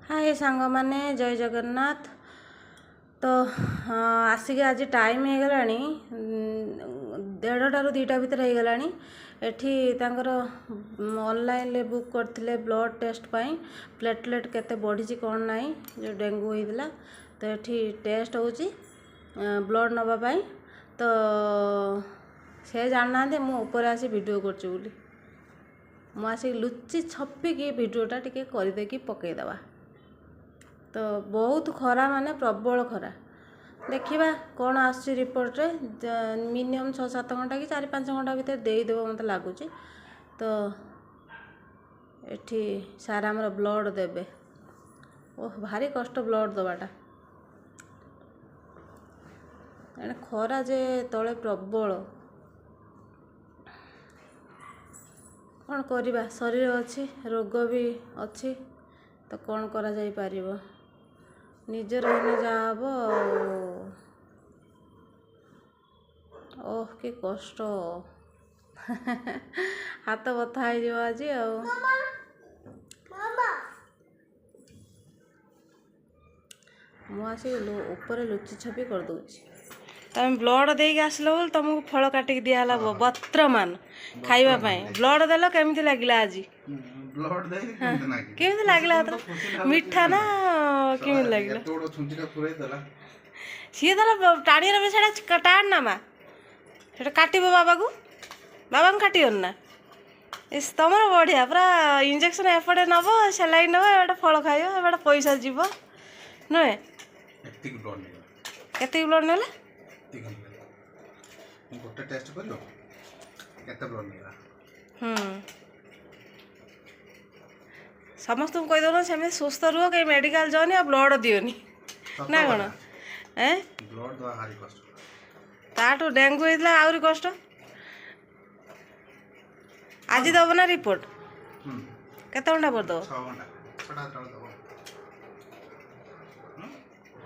हाय सांग माने जय जगन्नाथ। तो आसिक आज टाइम हो गला 1:30 ରୁ 2ଟା भितर हो गला। एठी तांकर ऑनलाइन ले बुक करथिले ब्लड टेस्ट पाई प्लेटलेट केते बढ़ी कौन नाई जो डेंगू होइदिला। तो एठी टेस्ट होची ब्लड नबा पाई। तो से जानना मु ऊपर आसी वीडियो करची बोली मु आसी लुचि छप्पी वीडियोटा टिके करदे कि पकई दबा। तो बहुत खरा माने प्रबल खरा देखा कौन आस रिपोर्ट रे मिनिमम 6-7 घंटा कि 4-5 घंटा भीतर देदेव मत लगुच। तो एठी सारा आमर ब्लड देबे ओह भारी कष्ट ब्लड दबाटा एने खरा जे तले प्रबल कौन करिबा शरीर अच्छी रोग भी अच्छी। तो कौन करा जाई पारिबो निजर हेने जाब। ओह कि कष्ट हाथ बथा हो आज मुझे ऊपर लुचि छपी कर दूची। तुम ब्लड देके आसल बोल तुमको फल काटिक दिहला बत्रमान खाइबा ब्लड देल केमती लगिला आज ब्लड दे केमती लगिला मिठा ना केमती लगिला सी तो टाणिया से टाण ना माँ से काटब बाबा को काटन ना इस तुम बढ़िया पूरा इंजेक्शन एपटे नब सलाइन नब एपटे फल खाइब एपटे पैसा जीव नुहे केते ब्लड नेला गोटे टेस्ट करियो केते ब्लड नेला समस्त कही दो सेम सुस्थ रुह कहीं मेडिकल जाओनी आ ब्लड दियोनी ना कौन ब्लड दवा हारी कष्ट ताठू डेंगू होता आहरी कष्ट। आज दब ना रिपोर्ट केते घंटा पर दब 6 घंटा 6टा तळ दब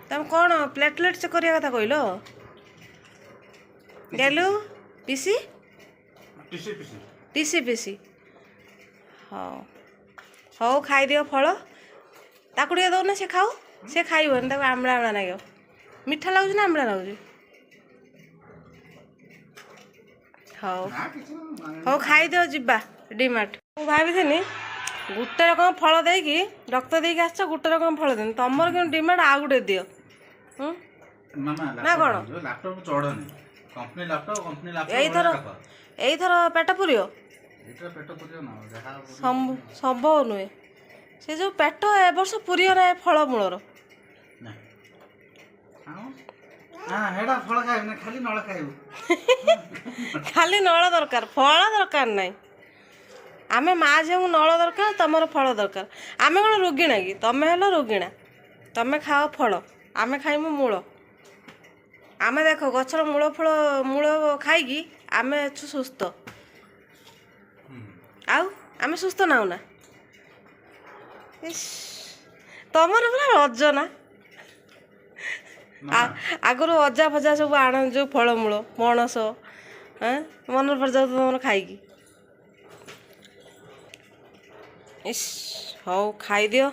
तुम कौन प्लेटलेट चेक करिया कथा कहलो गेलु पीसी टीसी पीसी हाँ हौ खाई दियो फल ताकू टे दौना से खाऊ से खाइबन ताको आमला आमला नागियो मिठा लगुच ना आमला लगुच हौ हौ खाई दियो जिबा डीमार्ट मु भाभी गोटे रकम फल देकी रक्त देकी आस गोटे रकम फल देनी तुमर क्यों डीमार्ट आ गुटे दियो ना कौन लैपटॉप चढ़नी कंपनी लैपटॉप एथर पेट पुरियो संभव नुहे से जो पेट ए वर्ष पुरियो ना फल मूलर खाली नल दरकार फल दरकार ना आमे माँ झील नल दरकार तुम फल दरकार आमे कौन रोगिणा कि तमें हेल रोगिणा तमें खाओ फल आमे खाइमु मूल आमे देख गछर मूल फल मूल खाई आमे अच्छु सुस्थ आउ आमे सुस्थ नाउ ना तमर पूरा रज ना आगुरी अजा फजा सब आण जो फलमूल पणस मन पर जाऊ तुम खाई हौ खाई दियो।